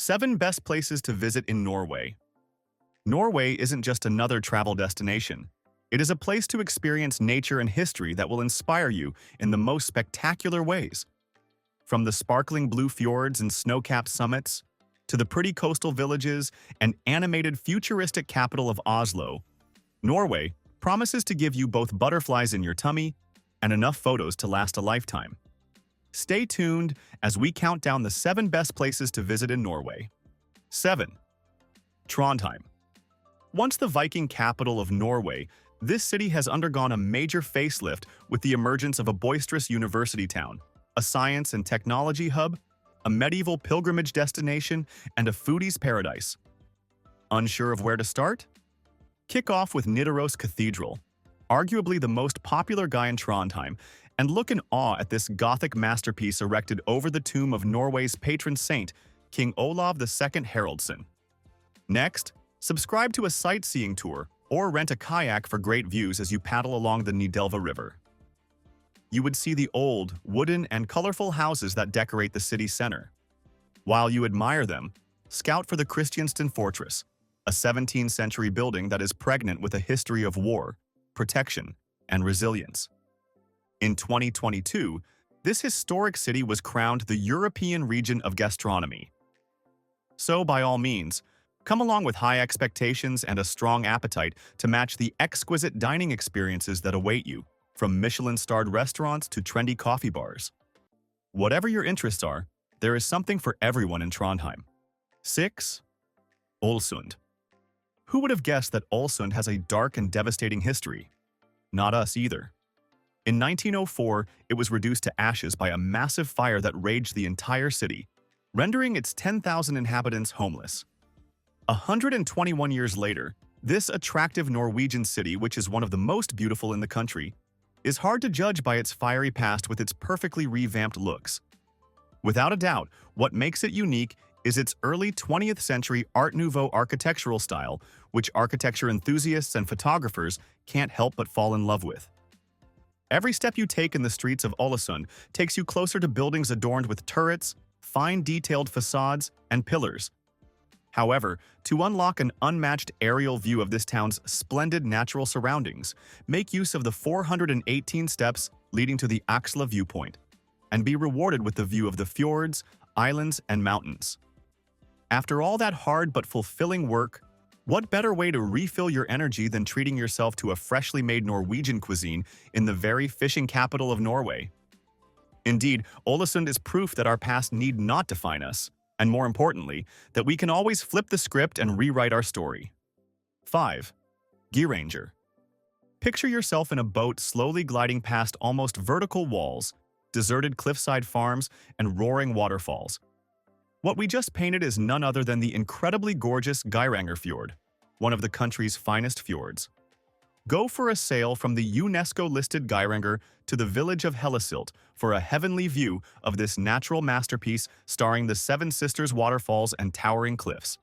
7 Best Places to Visit in Norway. Norway isn't just another travel destination. It is a place to experience nature and history that will inspire you in the most spectacular ways. From the sparkling blue fjords and snow-capped summits, to the pretty coastal villages and animated futuristic capital of Oslo, Norway promises to give you both butterflies in your tummy and enough photos to last a lifetime. Stay tuned as we count down the 7 best places to visit in Norway. 7. Trondheim. Once the Viking capital of Norway, this city has undergone a major facelift with the emergence of a boisterous university town, a science and technology hub, a medieval pilgrimage destination, and a foodie's paradise. Unsure of where to start? Kick off with Nidaros Cathedral, arguably the most popular guy in Trondheim, and look in awe at this Gothic masterpiece erected over the tomb of Norway's patron saint, King Olav II Haraldsson. Next, subscribe to a sightseeing tour or rent a kayak for great views as you paddle along the Nidelva River. You would see the old, wooden, and colorful houses that decorate the city center. While you admire them, scout for the Kristiansand Fortress, a 17th century building that is pregnant with a history of war, protection, and resilience. In 2022, this historic city was crowned the European Region of Gastronomy. So, by all means, come along with high expectations and a strong appetite to match the exquisite dining experiences that await you, from Michelin-starred restaurants to trendy coffee bars. Whatever your interests are, there is something for everyone in Trondheim. 6. Ålesund. Who would have guessed that Ålesund has a dark and devastating history? Not us either. In 1904, it was reduced to ashes by a massive fire that raged the entire city, rendering its 10,000 inhabitants homeless. 121 years later, this attractive Norwegian city, which is one of the most beautiful in the country, is hard to judge by its fiery past with its perfectly revamped looks. Without a doubt, what makes it unique is its early 20th century Art Nouveau architectural style, which architecture enthusiasts and photographers can't help but fall in love with. Every step you take in the streets of Ålesund takes you closer to buildings adorned with turrets, fine detailed facades, and pillars. However, to unlock an unmatched aerial view of this town's splendid natural surroundings, make use of the 418 steps leading to the Axla viewpoint, and be rewarded with the view of the fjords, islands, and mountains. After all that hard but fulfilling work, what better way to refill your energy than treating yourself to a freshly made Norwegian cuisine in the very fishing capital of Norway? Indeed, Ålesund is proof that our past need not define us, and more importantly, that we can always flip the script and rewrite our story. 5. Geiranger. Picture yourself in a boat slowly gliding past almost vertical walls, deserted cliffside farms, and roaring waterfalls. What we just painted is none other than the incredibly gorgeous Geirangerfjord, one of the country's finest fjords. Go for a sail from the UNESCO-listed Geiranger to the village of Hellesylt for a heavenly view of this natural masterpiece starring the Seven Sisters waterfalls and towering cliffs.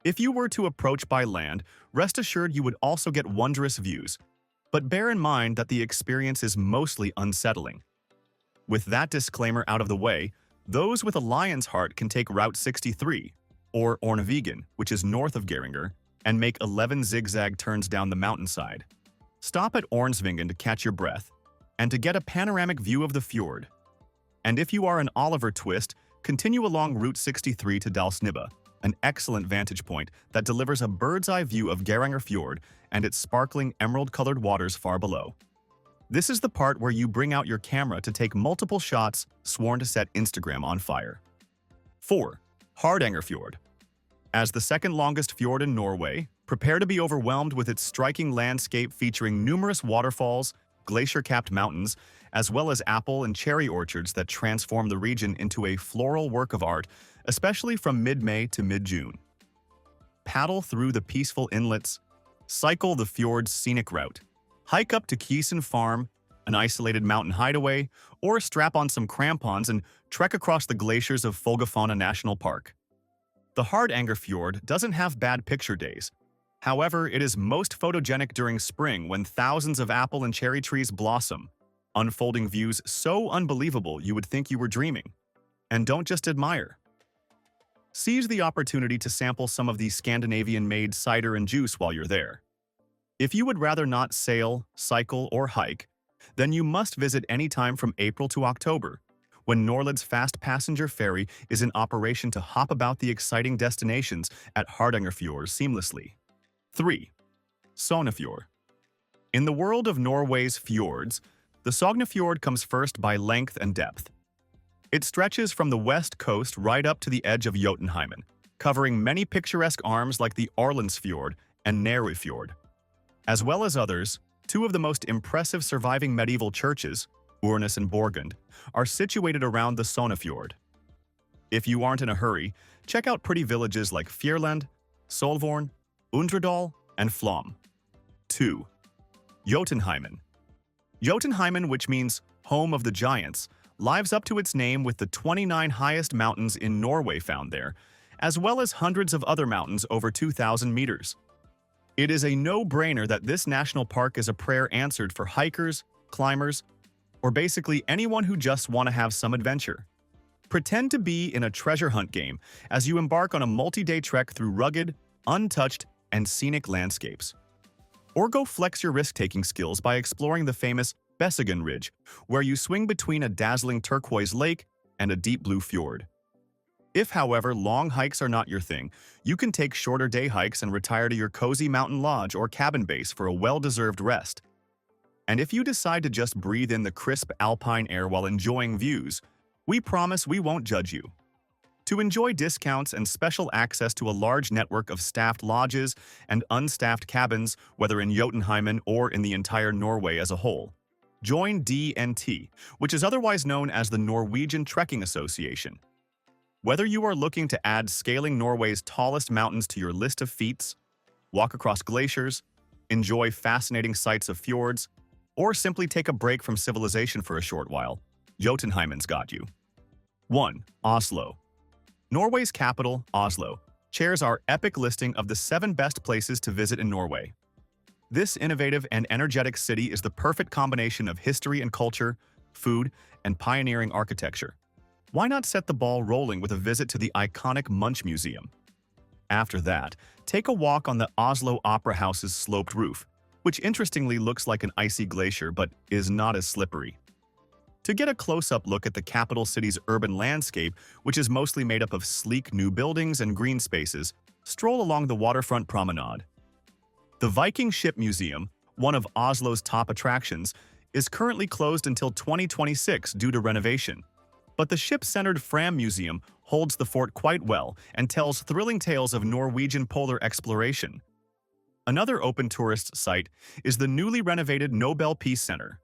If you were to approach by land, rest assured you would also get wondrous views, but bear in mind that the experience is mostly unsettling. With that disclaimer out of the way, those with a lion's heart can take Route 63, or Ornevigen, which is north of Geiranger, and make 11 zigzag turns down the mountainside. Stop at Ornsvingen to catch your breath, and to get a panoramic view of the fjord. And if you are an Oliver Twist, continue along Route 63 to Dalsnibba, an excellent vantage point that delivers a bird's-eye view of Geirangerfjord and its sparkling emerald-colored waters far below. This is the part where you bring out your camera to take multiple shots sworn to set Instagram on fire. 4. Hardangerfjord. As the second longest fjord in Norway, prepare to be overwhelmed with its striking landscape featuring numerous waterfalls, glacier-capped mountains, as well as apple and cherry orchards that transform the region into a floral work of art, especially from mid-May to mid-June. Paddle through the peaceful inlets, cycle the fjord's scenic route, hike up to Kiesen Farm, an isolated mountain hideaway, or strap on some crampons and trek across the glaciers of Folgefonna National Park. The Hardangerfjord doesn't have bad picture days. However, it is most photogenic during spring when thousands of apple and cherry trees blossom, unfolding views so unbelievable you would think you were dreaming. And don't just admire. Seize the opportunity to sample some of the Scandinavian-made cider and juice while you're there. If you would rather not sail, cycle, or hike, then you must visit anytime from April to October, when Norled's fast passenger ferry is in operation to hop about the exciting destinations at Hardangerfjord seamlessly. 3. Sognefjord. In the world of Norway's fjords, the Sognefjord comes first by length and depth. It stretches from the west coast right up to the edge of Jotunheimen, covering many picturesque arms like the Ålesund and Geirangerfjord. As well as others, two of the most impressive surviving medieval churches, Urnes and Borgund, are situated around the Sognefjord. If you aren't in a hurry, check out pretty villages like Fjærland, Solvorn, Undredal, and Flom. 2. Jotunheimen. Jotunheimen, which means home of the giants, lives up to its name with the 29 highest mountains in Norway found there, as well as hundreds of other mountains over 2,000 meters. It is a no-brainer that this national park is a prayer answered for hikers, climbers, or basically anyone who just want to have some adventure. Pretend to be in a treasure hunt game as you embark on a multi-day trek through rugged, untouched, and scenic landscapes. Or go flex your risk-taking skills by exploring the famous Besseggen Ridge, where you swing between a dazzling turquoise lake and a deep blue fjord. If, however, long hikes are not your thing, you can take shorter day hikes and retire to your cozy mountain lodge or cabin base for a well-deserved rest. And if you decide to just breathe in the crisp alpine air while enjoying views, we promise we won't judge you. To enjoy discounts and special access to a large network of staffed lodges and unstaffed cabins, whether in Jotunheimen or in the entire Norway as a whole, join DNT, which is otherwise known as the Norwegian Trekking Association. Whether you are looking to add scaling Norway's tallest mountains to your list of feats, walk across glaciers, enjoy fascinating sights of fjords, or simply take a break from civilization for a short while, Jotunheimen's got you. 1. Oslo. Norway's capital, Oslo, chairs our epic listing of the 7 best places to visit in Norway. This innovative and energetic city is the perfect combination of history and culture, food, and pioneering architecture. Why not set the ball rolling with a visit to the iconic Munch Museum? After that, take a walk on the Oslo Opera House's sloped roof, which interestingly looks like an icy glacier but is not as slippery. To get a close-up look at the capital city's urban landscape, which is mostly made up of sleek new buildings and green spaces, stroll along the waterfront promenade. The Viking Ship Museum, one of Oslo's top attractions, is currently closed until 2026 due to renovation. But the ship-centered Fram Museum holds the fort quite well and tells thrilling tales of Norwegian polar exploration. Another open tourist site is the newly renovated Nobel Peace Center.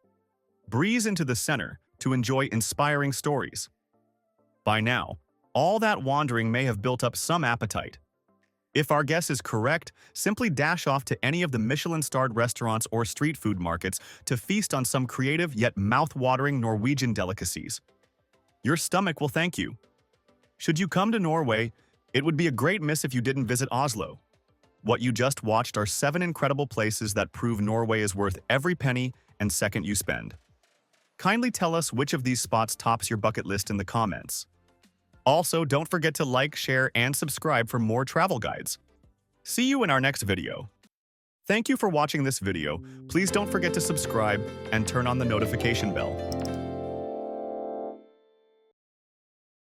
Breeze into the center to enjoy inspiring stories. By now, all that wandering may have built up some appetite. If our guess is correct, simply dash off to any of the Michelin-starred restaurants or street food markets to feast on some creative yet mouth-watering Norwegian delicacies. Your stomach will thank you. Should you come to Norway, it would be a great miss if you didn't visit Oslo. What you just watched are 7 incredible places that prove Norway is worth every penny and second you spend. Kindly tell us which of these spots tops your bucket list in the comments. Also, don't forget to like, share, and subscribe for more travel guides. See you in our next video. Thank you for watching this video. Please don't forget to subscribe and turn on the notification bell.